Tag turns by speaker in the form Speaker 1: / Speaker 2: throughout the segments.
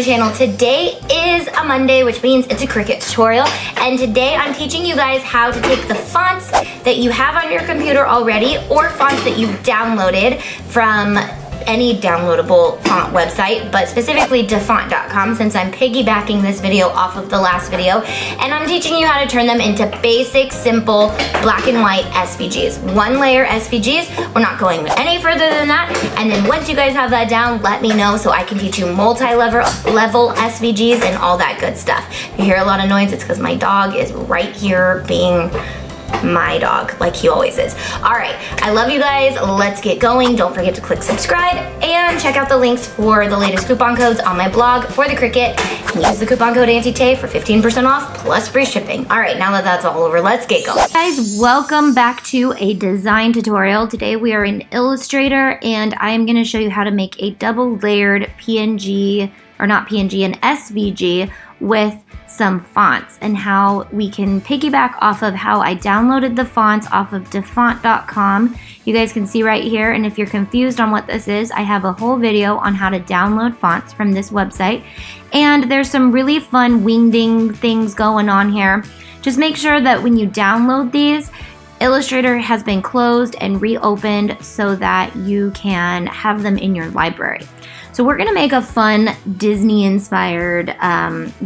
Speaker 1: my channel. Today is a Monday, which means it's a Cricut tutorial. And today I'm teaching you guys how to take the fonts that you have on your computer already or fonts that you've downloaded from any downloadable font website, but specifically dafont.com since I'm piggybacking this video off of the last video, and I'm teaching you how to turn them into basic, simple, black and white SVGs. One layer SVGs. We're not going any further than that. And then once you guys have that down, let me know so I can teach you multi-level SVGs and all that good stuff. If you hear a lot of noise, it's because my dog is right here being my dog, like he always is. All right, I love you guys. Let's get going. Don't forget to click subscribe and check out the links for the latest coupon codes on my blog for the Cricut. And use the coupon code AUNTITAY for 15% off plus free shipping. All right, now that that's all over, let's get going. Guys, welcome back to a design tutorial. Today we are in Illustrator and I am gonna show you how to make a double layered PNG, or not PNG, an SVG with some fonts and how we can piggyback off of how I downloaded the fonts off of dafont.com. You guys can see right here, and if you're confused on what this is, I have a whole video on how to download fonts from this website. And there's some really fun wingding things going on here. Just make sure that when you download these, Illustrator has been closed and reopened so that you can have them in your library. So we're gonna make a fun Disney-inspired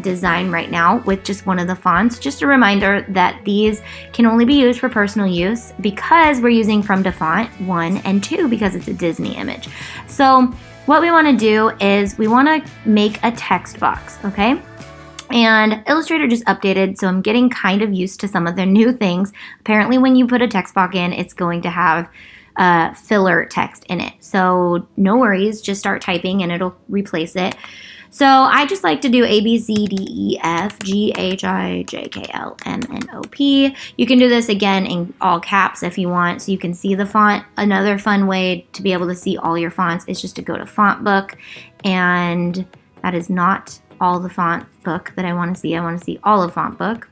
Speaker 1: design right now with just one of the fonts. Just a reminder that these can only be used for personal use because we're using from Dafont, 1, and 2 because it's a Disney image. So what we wanna do is we wanna make a text box, okay? And Illustrator just updated, so I'm getting kind of used to some of their new things. Apparently when you put a text box in, it's going to have filler text in it. So no worries, just start typing and it'll replace it. So I just like to do A, B, C, D, E, F, G, H, I, J, K, L, M, N, O, P. You can do this again in all caps if you want, so you can see the font. Another fun way to be able to see all your fonts is just to go to font book, and that is not all the font book that I want to see. I want to see all of font book.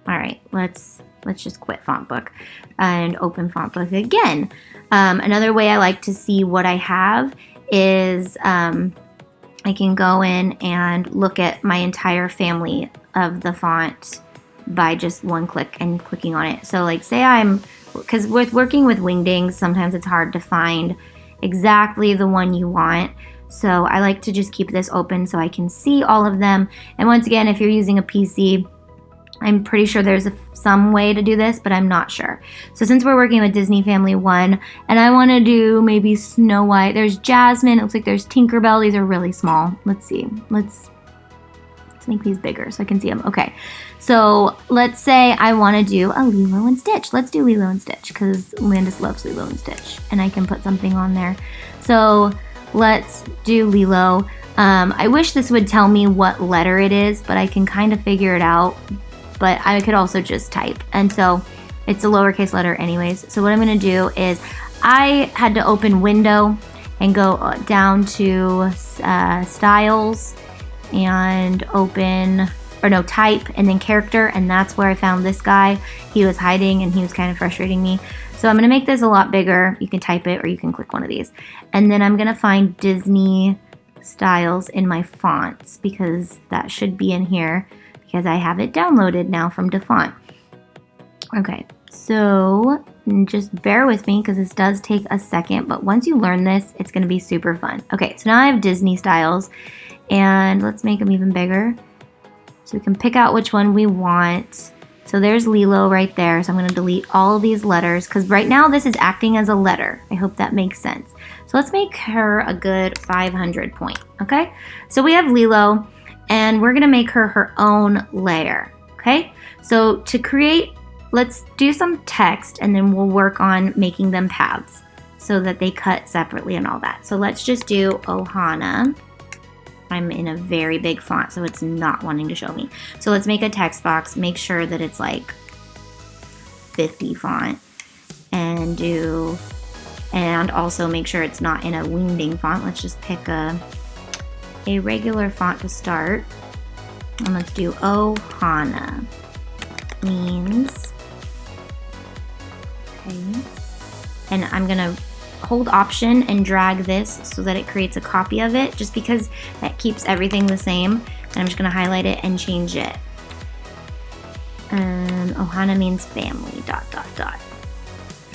Speaker 1: All right, let's just quit font book and open font book again. Another way I like to see what I have is I can go in and look at my entire family of the font by just one click and clicking on it. So like say because with working with wingdings, sometimes it's hard to find exactly the one you want. So I like to just keep this open so I can see all of them. And once again, if you're using a PC, I'm pretty sure there's some way to do this, but I'm not sure. So since we're working with Disney Family 1, and I want to do maybe Snow White, there's Jasmine, it looks like there's Tinkerbell. These are really small. Let's see. Let's make these bigger so I can see them. Okay, so let's say I want to do a Lilo and Stitch. Let's do Lilo and Stitch because Landis loves Lilo and Stitch, and I can put something on there. So let's do Lilo. I wish this would tell me what letter it is, but I can kind of figure it out. But I could also just type, and so it's a lowercase letter anyways. So what I'm going to do is I had to open window and go down to styles and type and then character, and that's where I found this guy. He was hiding and he was kind of frustrating me. So I'm going to make this a lot bigger. You can type it or you can click one of these, and then I'm going to find Disney styles in my fonts because that should be in here, because I have it downloaded now from Dafont. Okay, so just bear with me because this does take a second, but once you learn this, it's gonna be super fun. Okay, so now I have Disney styles, and let's make them even bigger so we can pick out which one we want. So there's Lilo right there, so I'm gonna delete all these letters because right now this is acting as a letter. I hope that makes sense. So let's make her a good 500 point, okay? So we have Lilo, and we're gonna make her her own layer, okay? So to create, let's do some text and then we'll work on making them paths so that they cut separately and all that. So let's just do Ohana. I'm in a very big font, so it's not wanting to show me. So let's make a text box, make sure that it's like 50 font, and also make sure it's not in a wingding font. Let's just pick a regular font to start, and let's do Ohana means, okay, and I'm gonna hold Option and drag this so that it creates a copy of it, just because that keeps everything the same. And I'm just gonna highlight it and change it. Ohana means family, ...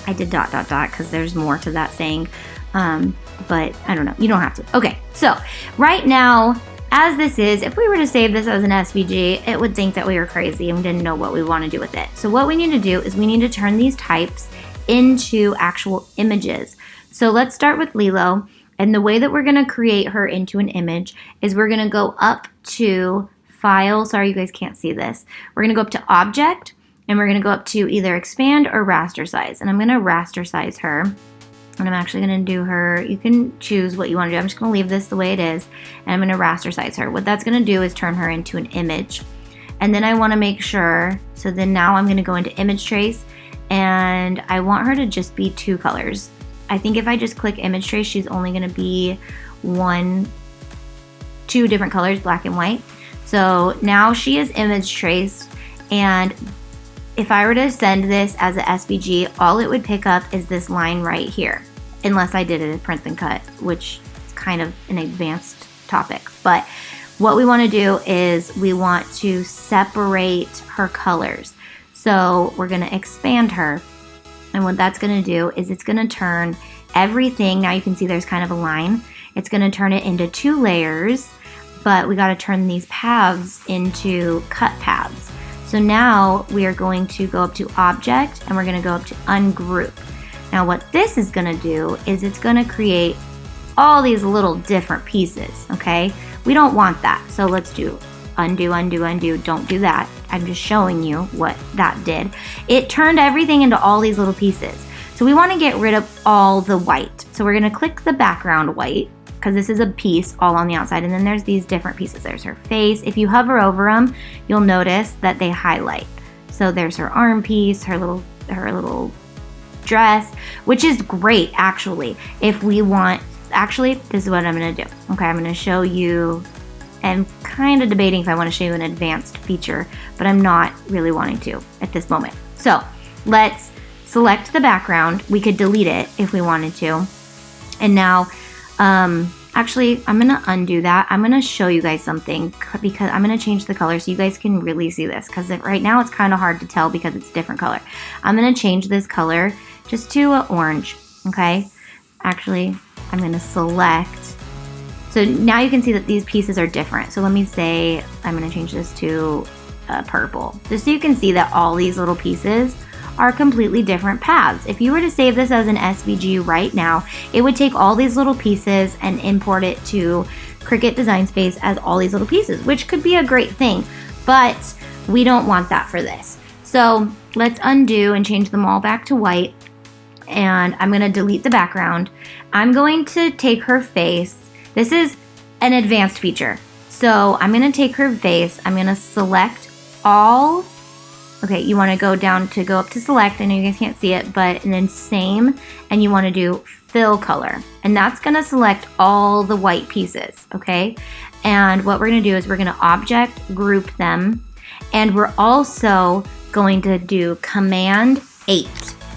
Speaker 1: I did ... because there's more to that saying, but I don't know, you don't have to. Okay, so right now, as this is, if we were to save this as an SVG, it would think that we were crazy and didn't know what we want to do with it. So what we need to do is we need to turn these types into actual images. So let's start with Lilo, and the way that we're going to create her into an image is we're going to go up to File. Sorry, you guys can't see this. We're going to go up to Object, and we're going to go up to either Expand or Raster Size. And I'm going to raster size her. And I'm actually going to do her, you can choose what you want to do. I'm just going to leave this the way it is, and I'm going to raster size her. What that's going to do is turn her into an image. And then I want to make sure, so then now I'm going to go into Image Trace, and I want her to just be 2 colors. I think if I just click Image Trace, she's only going to be 2 different colors, black and white. So now she is image traced, and if I were to send this as a SVG, all it would pick up is this line right here, unless I did it as print and cut, which is kind of an advanced topic. But what we want to do is we want to separate her colors. So we're going to expand her, and what that's going to do is it's going to turn everything, now you can see there's kind of a line, it's going to turn it into 2 layers, but we got to turn these paths into cut paths. So now we are going to go up to Object, and we're going to go up to Ungroup. Now what this is going to do is it's going to create all these little different pieces, okay? We don't want that, so let's do undo, undo, undo. Don't do that. I'm just showing you what that did. It turned everything into all these little pieces. So we want to get rid of all the white. So we're going to click the background white, because this is a piece all on the outside, and then there's these different pieces. There's her face. If you hover over them, you'll notice that they highlight. So there's her arm piece, her little dress, which is great actually. If we want, actually, this is what I'm gonna do. Okay, I'm gonna show you, I'm kind of debating if I want to show you an advanced feature, but I'm not really wanting to at this moment. So let's select the background. We could delete it if we wanted to. And now, actually, I'm going to undo that. I'm going to show you guys something, because I'm going to change the color so you guys can really see this, because right now it's kind of hard to tell because it's a different color. I'm going to change this color just to orange, okay? Actually, I'm going to select. So now you can see that these pieces are different. So let me say I'm going to change this to purple, just so you can see that all these little pieces are completely different paths. If you were to save this as an SVG right now, it would take all these little pieces and import it to Cricut Design Space as all these little pieces, which could be a great thing, but we don't want that for this. So let's undo and change them all back to white, and I'm gonna delete the background. I'm going to take her face. This is an advanced feature. So I'm gonna take her face, I'm gonna select all. Okay, you want to go down to go up to select. I know you guys can't see it, but and then same, and you want to do fill color, and that's going to select all the white pieces, okay? And what we're going to do is we're going to object group them, and we're also going to do Command 8,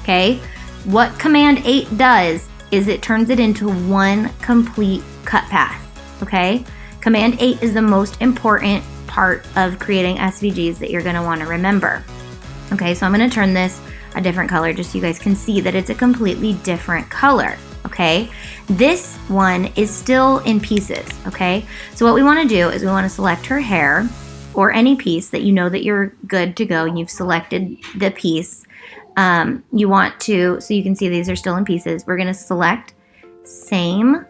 Speaker 1: okay? What Command 8 does is it turns it into one complete cut path, okay? Command 8 is the most important part of creating SVGs that you're going to want to remember. Okay, so I'm going to turn this a different color just so you guys can see that it's a completely different color, okay? This one is still in pieces, okay? So what we want to do is we want to select her hair or any piece that you know that you're good to go and you've selected the piece. You want to, so you can see these are still in pieces. We're going to select same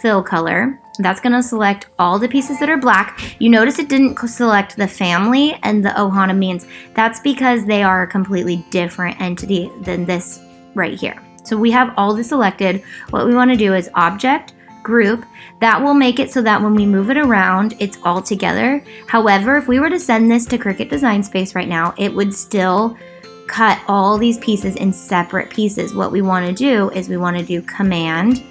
Speaker 1: fill color. That's going to select all the pieces that are black. You notice it didn't select the family and the Ohana means. That's because they are a completely different entity than this right here. So we have all this selected. What we want to do is object, group. That will make it so that when we move it around, it's all together. However, if we were to send this to Cricut Design Space right now, it would still cut all these pieces in separate pieces. What we want to do is we want to do Command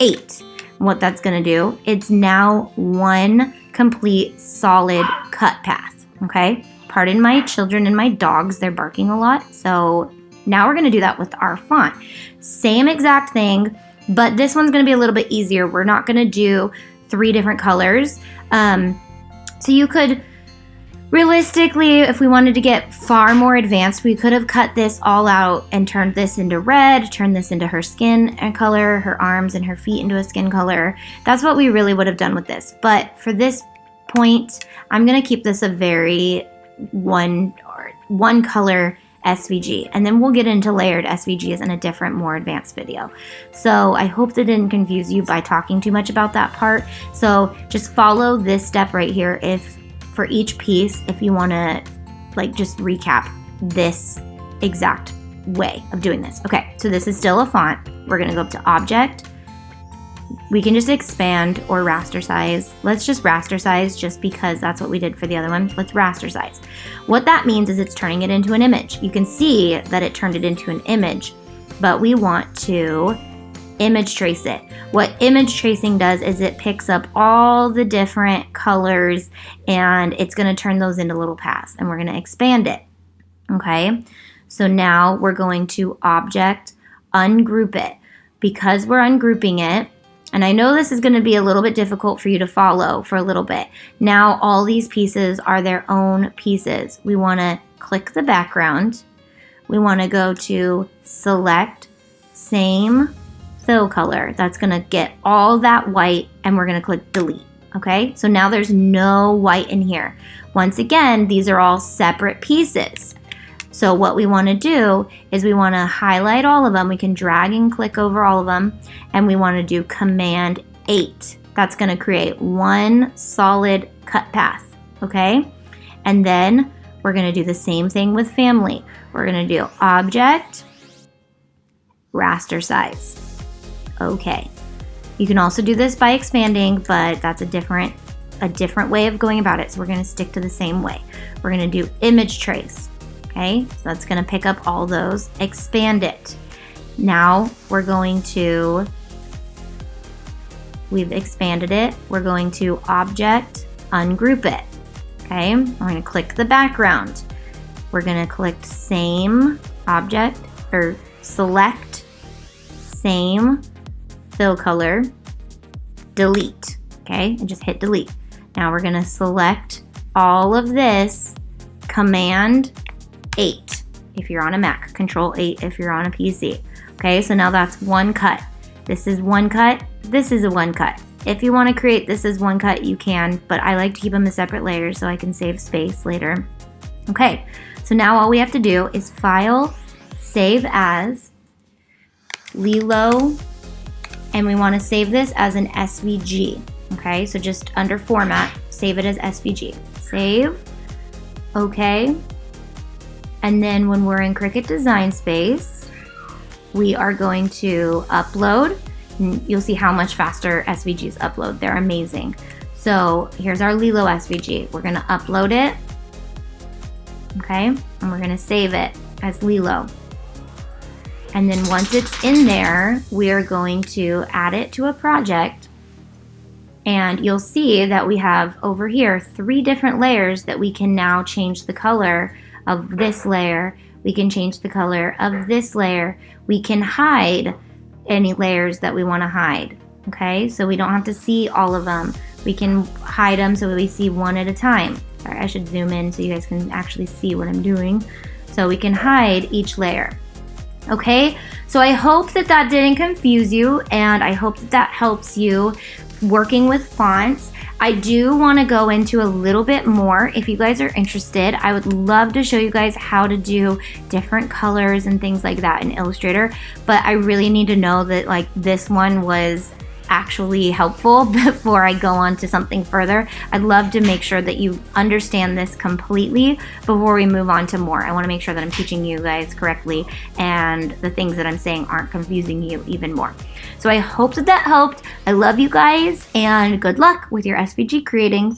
Speaker 1: 8. What that's going to do, it's now one complete solid cut path, okay? Pardon my children and my dogs, they're barking a lot, so Now we're gonna do that with our font. Same exact thing, but this one's gonna be a little bit easier. We're not gonna do 3 different colors. So you could, realistically, if we wanted to get far more advanced, we could have cut this all out and turned this into red, turned this into her skin color, her arms and her feet into a skin color. That's what we really would have done with this. But for this point, I'm gonna keep this a very one color SVG, and then we'll get into layered SVGs in a different, more advanced video. So I hope that didn't confuse you by talking too much about that part. So just follow this step right here if for each piece, if you want to like just recap this exact way of doing this. Okay, so this is still a font. We're gonna go up to Object. We can just expand or raster size. Let's just raster size just because that's what we did for the other one. Let's raster size. What that means is it's turning it into an image. You can see that it turned it into an image, but we want to image trace it. What image tracing does is it picks up all the different colors and it's gonna turn those into little paths, and we're gonna expand it, okay? So now we're going to Object, ungroup it. Because we're ungrouping it, and I know this is going to be a little bit difficult for you to follow for a little bit. Now all these pieces are their own pieces. We want to click the background. We want to go to Select, Same Fill Color. That's going to get all that white, and we're going to click Delete. Okay, so now there's no white in here. Once again, these are all separate pieces. So what we want to do is we want to highlight all of them. We can drag and click over all of them, and we want to do Command 8. That's going to create one solid cut path, okay? And then we're going to do the same thing with family. We're going to do Object, raster size. Okay. You can also do this by expanding, but that's a different way of going about it. So we're going to stick to the same way. We're going to do image trace. Okay, so that's going to pick up all those, expand it. Now we're going to, we've expanded it, we're going to Object, ungroup it. Okay, we're going to click the background. We're going to click Same Object, or Select, Same Fill Color, Delete. Okay, and just hit Delete. Now we're going to select all of this, Command 8 if you're on a Mac, Control 8 if you're on a PC. Okay, so now that's one cut. This is one cut, this is a one cut. If you want to create this as one cut, you can, but I like to keep them as separate layers so I can save space later. Okay, so now all we have to do is File, Save As, Lilo, and we want to save this as an SVG. Okay, so just under Format, save it as SVG. Save, okay. And then when we're in Cricut Design Space, we are going to upload. You'll see how much faster SVGs upload. They're amazing. So here's our Lilo SVG. We're gonna upload it, okay? And we're gonna save it as Lilo. And then once it's in there, we are going to add it to a project. And you'll see that we have over here 3 different layers that we can now change the color of this layer. We can change the color of this layer. We can hide any layers that we want to hide, okay? So we don't have to see all of them. We can hide them so we see one at a time. Sorry, I should zoom in so you guys can actually see what I'm doing. So we can hide each layer, okay? So I hope that that didn't confuse you, and I hope that that helps you working with fonts. I do want to go into a little bit more. If you guys are interested, I would love to show you guys how to do different colors and things like that in Illustrator, but I really need to know that like this one was actually helpful before I go on to something further. I'd love to make sure that you understand this completely before we move on to more. I want to make sure that I'm teaching you guys correctly and the things that I'm saying aren't confusing you even more. So I hope that that helped. I love you guys and good luck with your SVG creating.